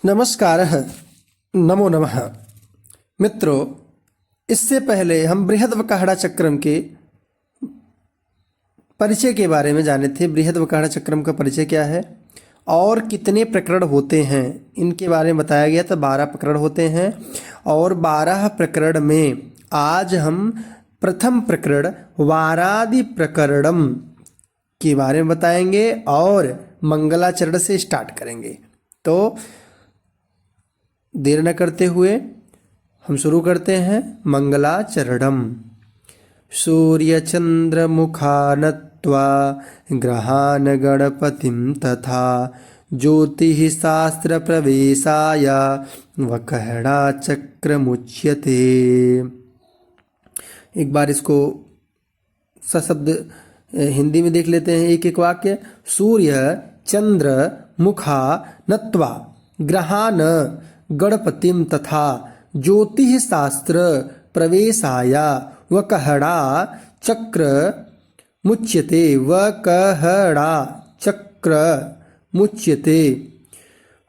नमस्कार। नमो नमः। मित्रों, इससे पहले हम बृहद्वकाहड़ा चक्रम के परिचय के बारे में जाने थे। बृहद्वकाहड़ा चक्रम का परिचय क्या है और कितने प्रकरण होते हैं, इनके बारे में बताया गया था। 12 प्रकरण होते हैं और 12 प्रकरण में आज हम प्रथम प्रकरण वारादि प्रकरणम के बारे में बताएंगे और मंगलाचरण से स्टार्ट करेंगे। तो देर न करते हुए हम शुरू करते हैं मंगलाचरणम। सूर्यचंद्रमुखा नत्वा ग्रहान गणपतिं तथा ज्योतिः शास्त्र प्रवेशाय वकहड़ा चक्रमुच्यते। एक बार इसको सशब्द हिंदी में देख लेते हैं, एक एक वाक्य। सूर्य चंद्र मुखा नत्वा ग्रहान गणपतिं तथा ज्योतिः शास्त्र प्रवेशाय वकहड़ा चक्र मुच्यते। वकहड़ा चक्र मुच्यते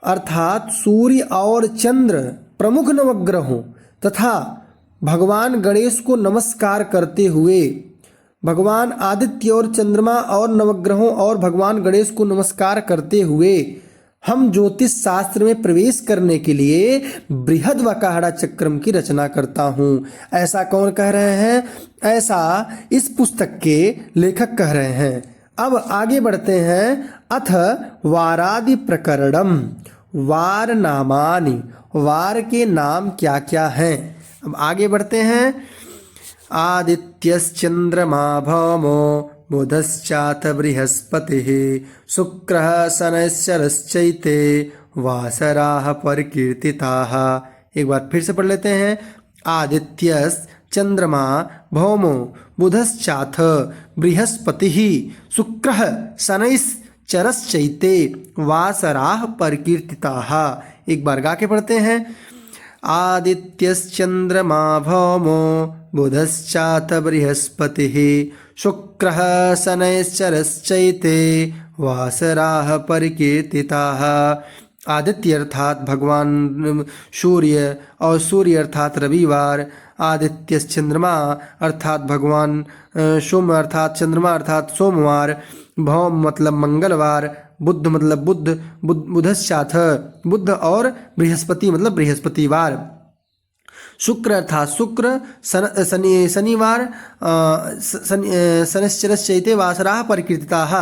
अर्थात सूर्य और चंद्र प्रमुख नवग्रहों तथा भगवान गणेश को नमस्कार करते हुए, भगवान आदित्य और चंद्रमा और नवग्रहों और भगवान गणेश को नमस्कार करते हुए हम ज्योतिष शास्त्र में प्रवेश करने के लिए बृहद्वकाहड़ा चक्रम की रचना करता हूँ। ऐसा कौन कह रहे हैं? ऐसा इस पुस्तक के लेखक कह रहे हैं। अब आगे बढ़ते हैं। अथ वारादि प्रकरणम। वार नामानि, वार के नाम क्या क्या हैं? अब आगे बढ़ते हैं। आदित्यश्चंद्रमा भौमो बुधश्चाथ बृहस्पतिः शुक्रः शनैश्चरश्चैते वासराः परिकीर्तिताः। एक बार फिर से पढ़ लेते हैं। आदित्यस् चंद्रमा भौमो बुधश्चाथ बृहस्पतिः शुक्रः शनैश्चरश्चैते वासराः परिकीर्तिताः। एक बार गा के पढ़ते हैं। आदित्यश्चंद्रमा भौमो बुधश्चाथ बृहस्पतिः शुक्रः शनैश्चरश्चैते वासराः परिकीर्तिताः। आदित्य अर्थात भगवान सूर्य और सूर्य अर्थात रविवार। आदित्य चंद्रमा अर्थात भगवान सोम अर्थात चंद्रमा अर्थात सोमवार। भौम मतलब मंगलवार। बुध मतलब बुध, बुधश्चाथ बुध और बृहस्पति मतलब बृहस्पतिवार। शुक्र अर्थात शुक्र शनिवार। शनैश्चरश्चैते वासराः परिकीर्तिताः।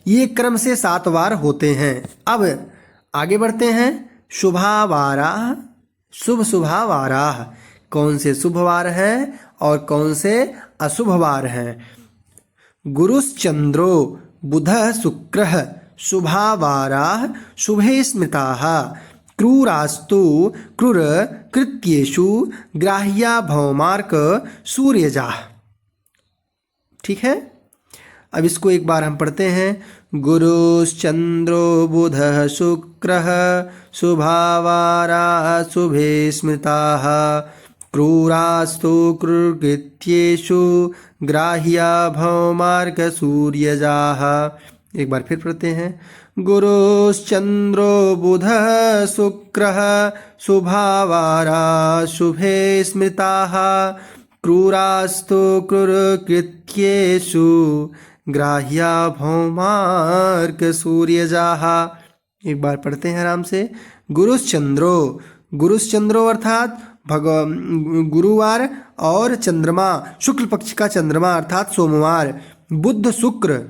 ये क्रम से 7 वार होते हैं। अब आगे बढ़ते हैं। शुभावाराः, शुभ शुभावाराः। कौन से शुभ वार हैं और कौन से अशुभ वार हैं? गुरुश्चंद्रो बुधः शुक्रः शुभावाराः शुभे स्मृताः। क्रूरास्तु क्रूर कृत्येषु ग्राह्या भौमार्क सूर्यजाः। ठीक है, अब इसको एक बार हम पढ़ते हैं। गुरुश्चंद्रो बुधः शुक्रः शुभावाराः शुभे स्मृताः। क्रूरास्तु क्रूरकृत्येषु ग्राह्या भौमार्क सूर्यजाः। एक बार फिर पढ़ते हैं। गुरुश्चंद्रो बुधः शुक्रः शुभावाराः शुभे स्मृताः। क्रूरास्तु क्रूरकृत्येषु ग्राह्या भौमार्क सूर्यजाः। एक बार पढ़ते हैं आराम से। गुरुश्चंद्रो, गुरुश्चंद्रो अर्थात गुरुवार और चंद्रमा, शुक्ल पक्ष का चंद्रमा अर्थात सोमवार। बुध शुक्र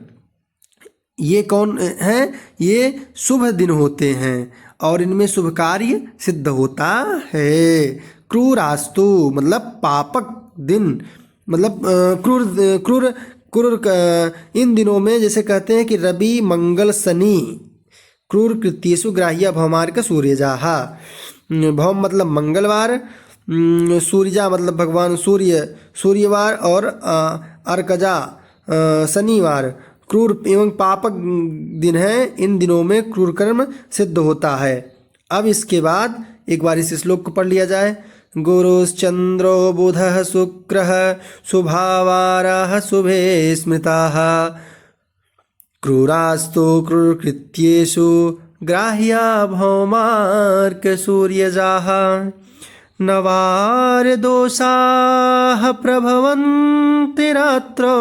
ये कौन है? ये शुभ दिन होते हैं और इनमें शुभ कार्य सिद्ध होता है। क्रूरास्तु मतलब पापक दिन, मतलब क्रूर क्रूर इन दिनों में जैसे कहते हैं कि रवि मंगल शनि। क्रूर कृत्येषु ग्राह्या भौमार्क सूर्यजाः। भौम मतलब मंगलवार, सूर्यजा मतलब भगवान सूर्य सूर्यवार और अर्कजा शनिवार। क्रूर एवं पापक दिन है। इन दिनों में क्रूर कर्म सिद्ध होता है। अब इसके बाद एक बार इस श्लोक को पढ़ लिया जाए। गुरुश्चंद्रो बुधः शुक्रः शुभावाराः शुभे स्मृताः। क्रूरास्तु क्रूरकृत्येषु ग्राह्या भौमार्कसूर्यजाः नवार्दोषाः प्रभवन्ति रात्रौ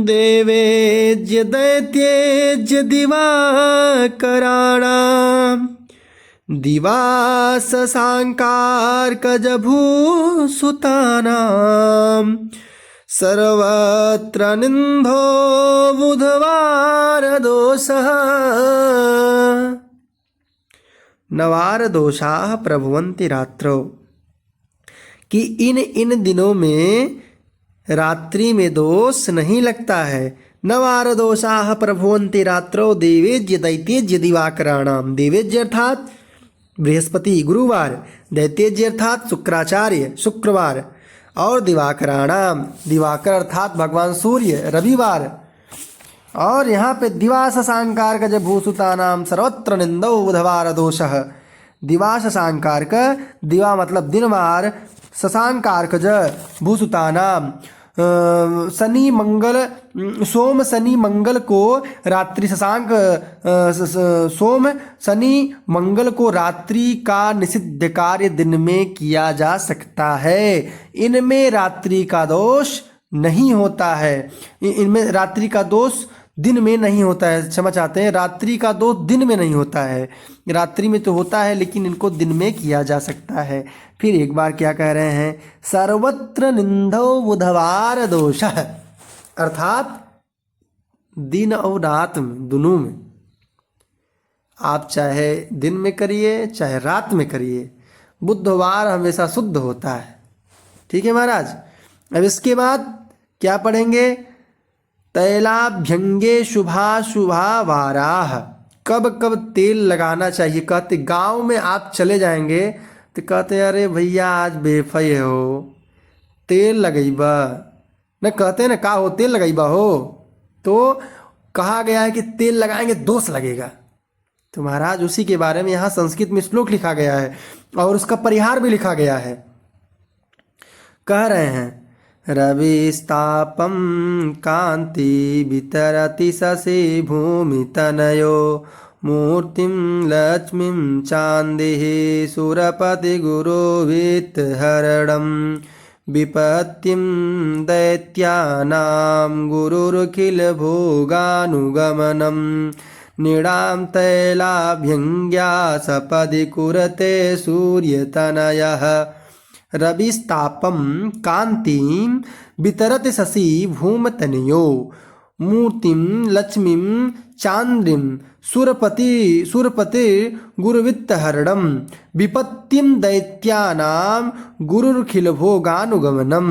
देवेज्य दैत्येज्य दिवाकराणाम् दिवाससाङ्कार्कजभूसुतानां सर्वत्र निन्दो बुधवारदोषः नवारदोषाः प्रभवन्ति रात्रौ कि इन दिनों में रात्रि में दोष नहीं लगता है। नवारदोषाः प्रभवन्ति रात्रौ देवेज्य दैत्येज्य दिवाकराणाम। देवेज्य अर्थात बृहस्पति गुरुवार, दैत्येज्य अर्थात शुक्राचार्य शुक्रवार, और दिवाकराणाम दिवाकर अर्थात भगवान सूर्य रविवार। और यहाँ पे दिवास सांकार का जब भूसुतानाम सर्वत्र निंदौ बुधवार दोषः। दिवास सांकार का दिवा मतलब दिनवार, शशांकार ज भूसुतानाम शनि मंगल सोम शनि मंगल को रात्रि शशांक सोम शनि मंगल को रात्रि का निषिद्ध कार्य दिन में किया जा सकता है। इनमें रात्रि का दोष नहीं होता है। इनमें रात्रि का दोष दिन में नहीं होता है, क्षमा चाहते हैं, रात्रि का दोष दिन में नहीं होता है। रात्रि में तो होता है लेकिन इनको दिन में किया जा सकता है। फिर एक बार क्या कह रहे हैं, सर्वत्र निंदो बुधवार दोषः, अर्थात दिन और रात में दोनों में आप चाहे दिन में करिए चाहे रात में करिए, बुधवार हमेशा शुद्ध होता है। ठीक है महाराज। अब इसके बाद क्या पढ़ेंगे, तैलाभ्यंगे शुभाशुभा वाराह। कब कब तेल लगाना चाहिए। कहते गांव में आप चले जाएंगे तो कहते अरे भैया आज बेफई हो तेल लगैबा न, कहते न का हो तेल लगैबा हो, तो कहा गया है कि तेल लगाएंगे दोष लगेगा। तो महाराज उसी के बारे में यहाँ संस्कृत में श्लोक लिखा गया है और उसका परिहार भी लिखा गया है। कह रहे हैं, रविस्तापं कांति वितरति शशि भूमि तनयो मूर्तिं लक्ष्मीं चांदेः सुरपति गुरुवित्तहरणं विपत्तिं दैत्यानां गुरुरखिल भोगानुगमनं नृणां तैलाभ्यङ्ग्या सपदि कुरते सूर्यतनयः रविस्तापं कांतिं वितरति शशि भूमतनयो मूर्तिं लक्ष्मीं चांद्रिं सुरपति गुरुवित्तहरणं विपत्तिं दैत्यानां गुरुर्खिलभोगानुगमनं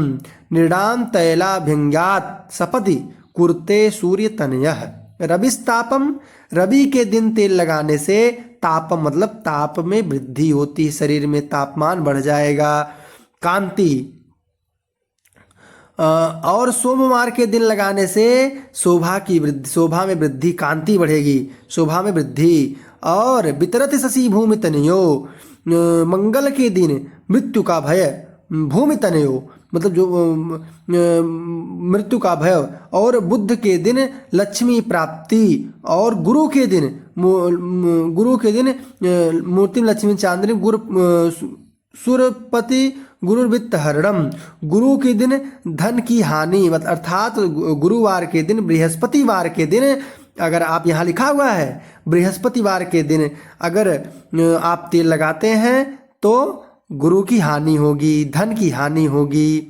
नृणां तैलाभ्यङ्ग्यात् सपदि कुरते सूर्यतनयः। रविस्तापम, रवि के दिन तेल लगाने से तापम मतलब ताप में वृद्धि होती है, शरीर में तापमान बढ़ जाएगा। कांति और सोमवार के दिन लगाने से शोभा की वृद्धि, शोभा में वृद्धि, कांति बढ़ेगी, शोभा में वृद्धि। और वितरति शशि भूमि तनयो, मंगल के दिन मृत्यु का भय, भूमि तनयो मतलब जो मृत्यु का भय, और बुध के दिन लक्ष्मी प्राप्ति, और गुरु के दिन मूर्ति लक्ष्मी चांद्री गुरु सुरपति गुरुर्वित्तहरणम, गुरु के दिन धन की हानि, अर्थात गुरुवार के दिन बृहस्पतिवार के दिन, अगर आप यहाँ लिखा हुआ है बृहस्पतिवार के दिन अगर आप तेल लगाते हैं तो गुरु की हानि होगी, धन की हानि होगी।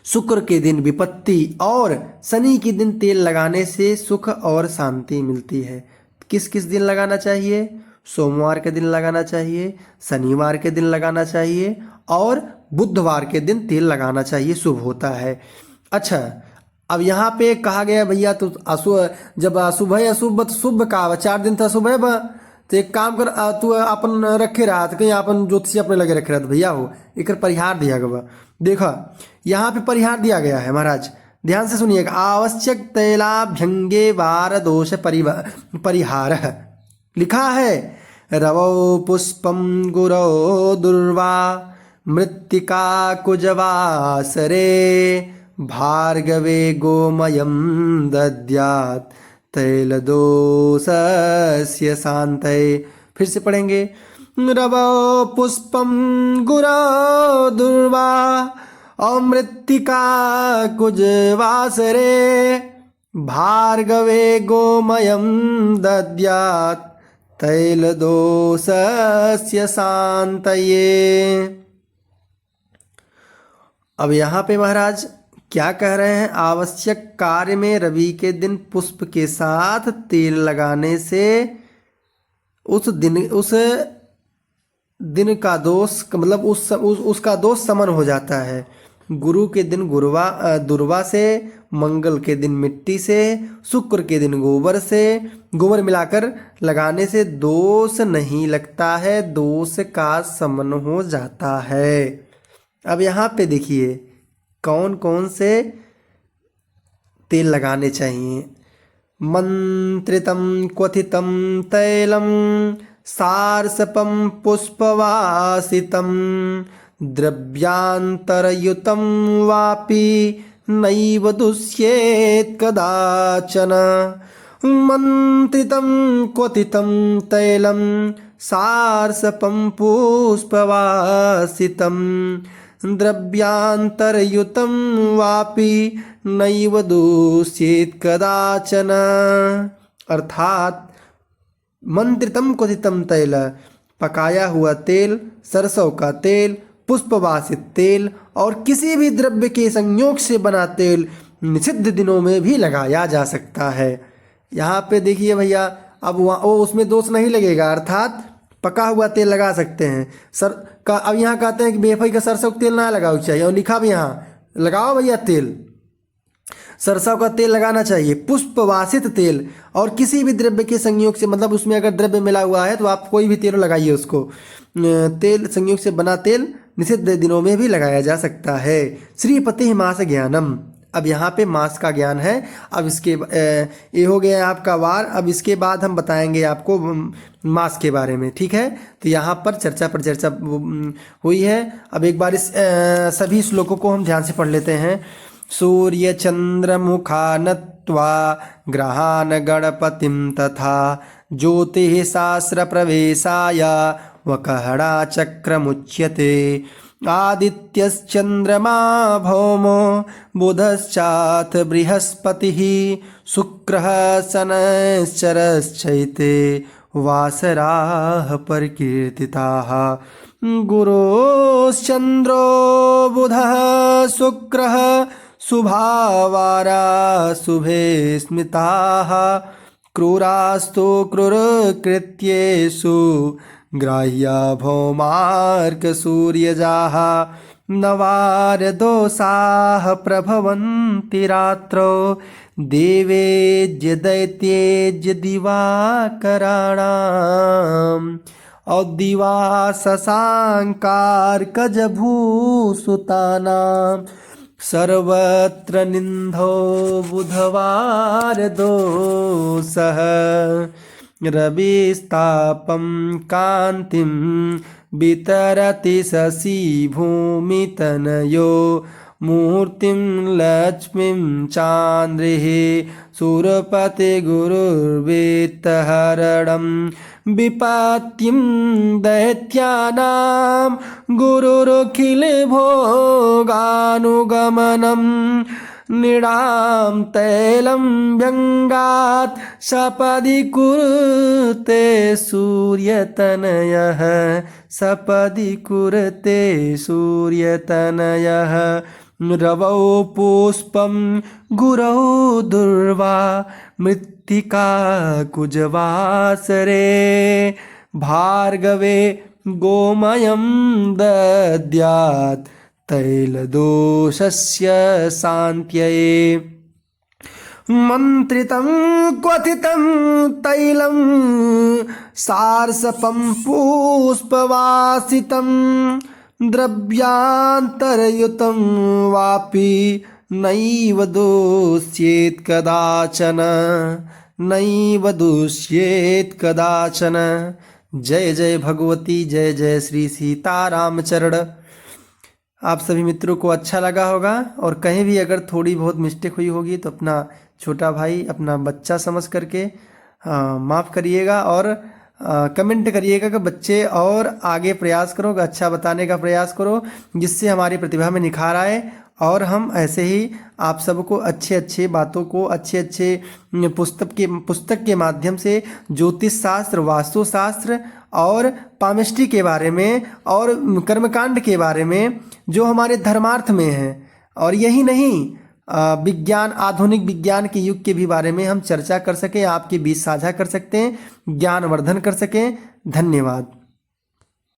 शुक्र के दिन विपत्ति, और शनि के दिन तेल लगाने से सुख और शांति मिलती है। किस किस दिन लगाना चाहिए? सोमवार के दिन लगाना चाहिए, शनिवार के दिन लगाना चाहिए, और बुधवार के दिन तेल लगाना चाहिए, शुभ होता है। अच्छा, अब यहाँ पे कहा गया भैया तो जब अशुभ है अशुभ तो शुभ का 4 दिन था शुभ है तो एक काम कर, तू अपन रखे रहा तो कहीं अपन ज्योतिषी अपने लगे रखे रहा भैया हो, एक परिहार दिया गया। देखो यहाँ पे परिहार दिया गया है महाराज, ध्यान से सुनिएगा। आवश्यक तैलाभ्यंगे वार दोष परिहार लिखा है, रवौ पुष्पम गुरौ दुर्वा मृत्तिका कुजवासरे भार्गवे गोमयं दद्यात् तैलदोषस्य शान्तये। फिर से पढ़ेंगे। रवो पुष्पं गुरो दुर्वा अमृत्तिका कुजवासरे भार्गवे गोमयं दद्यात् तैलदोषस्य शान्तये। अब यहाँ पे महाराज क्या कह रहे हैं? आवश्यक कार्य में रवि के दिन पुष्प के साथ तेल लगाने से उस दिन का दोष मतलब उसका दोष समन हो जाता है। गुरु के दिन दुर्वा से, मंगल के दिन मिट्टी से, शुक्र के दिन गोबर मिलाकर लगाने से दोष नहीं लगता है, दोष का समन हो जाता है। अब यहाँ पे देखिए कौन कौन से तेल लगाने चाहिए। मंत्रितं क्वथितं तैलं सारसपं पुष्पवासितं द्रव्यांतरयुतं वापि नैव दुष्येत् कदाचन। मंत्रितं क्वथितं तैलं सारसपं पुष्पवासितं द्रव्यांतरयुतं वापि नैव दूषयेत् कदाचन। अर्थात मंत्रितम क्वथितम तैल, पकाया हुआ तेल, सरसों का तेल, पुष्पवासित तेल और किसी भी द्रव्य के संयोग से बना तेल निषिद्ध दिनों में भी लगाया जा सकता है। यहाँ पे देखिए भैया, अब वो उसमें दोष नहीं लगेगा, अर्थात पका हुआ तेल लगा सकते हैं। अब यहाँ कहते हैं कि बेफाई का सरसों का तेल ना लगाओ चाहिए, और लिखा भी यहाँ लगाओ भैया तेल, सरसों का तेल लगाना चाहिए। पुष्पवासित तेल और किसी भी द्रव्य के संयोग से, मतलब उसमें अगर द्रव्य मिला हुआ है तो आप कोई भी तेल लगाइए उसको। तेल संयोग से बना तेल निषिद्ध दिनों में भी लगाया जा सकता है। श्रीपति मास ज्ञानम, अब यहाँ पे मास का ज्ञान है। अब इसके ये हो गया आपका वार। अब इसके बाद हम बताएंगे आपको मास के बारे में, ठीक है। तो यहाँ पर चर्चा हुई है। अब एक बार इस सभी श्लोकों को हम ध्यान से पढ़ लेते हैं। सूर्य चंद्र मुखा नत्वा ग्रहान गणपतिं तथा ज्योतिः शास्त्र प्रवेशाय वकहड़ा चक्रमुच्यते। आदित्यश्चंद्रमा भौमो बुधश्चाथ बृहस्पतिः शुक्रः शनैश्चरश्चैते वासराः प्रकीर्तिताः। गुरोश्चन्द्रो बुधः शुक्रः शुभावारा शुभे स्मिताः। क्रूरास्तु क्रूरकृत्येषु ग्राह्या भौमार्क सूर्यजाः। नवारदोषाः प्रभवन्ति रात्रौ देवेज्य दैत्येज्य दिवाकराणाम्। औद्दिवा शशाङ्कार्कजभूसुतानां सर्वत्र निंदो बुधवार दोषः। रविस्तापं कान्तिं वितरति शशि भूमितनयो मूर्तिं लक्ष्मीं चान्द्रिः। सुरपतिगुरुर्वेत्तहरणं विपत्तिं दैत्यानां गुरुरखिलभोगानुगमनं। नृणां तैलं व्यङ्गात् सपदि कुरुते सूर्यतनयः। सपदि कुरुते सूर्यतनयः। रवौ पुष्पं गुरौ दुर्वा मृत्तिका कुजवासरे। भार्गवे गोमयं दद्यात् तैलदोषस्य शान्त्यये। मंत्रितं क्वथितं तैलं सारसपं पुष्पवासितं द्रव्यांतरयुतं वापि नैव दुष्येत् कदाचन। नैव दुष्येत् कदाचन। जय जय भगवती, जय जय श्री सीतारामचरण। आप सभी मित्रों को अच्छा लगा होगा, और कहीं भी अगर थोड़ी बहुत मिस्टेक हुई होगी तो अपना छोटा भाई अपना बच्चा समझ करके माफ़ करिएगा और कमेंट करिएगा कि बच्चे और आगे प्रयास करो, अच्छा बताने का प्रयास करो, जिससे हमारी प्रतिभा में निखार आए और हम ऐसे ही आप सबको अच्छे अच्छे बातों को अच्छे अच्छे पुस्तक के माध्यम से ज्योतिष शास्त्र, वास्तु शास्त्र और पामिस्ट्री के बारे में और कर्मकांड के बारे में जो हमारे धर्मार्थ में है, और यही नहीं विज्ञान, आधुनिक विज्ञान के युग के भी बारे में हम चर्चा कर सकें, आपके बीच साझा कर सकते हैं, ज्ञानवर्धन कर सकें। धन्यवाद।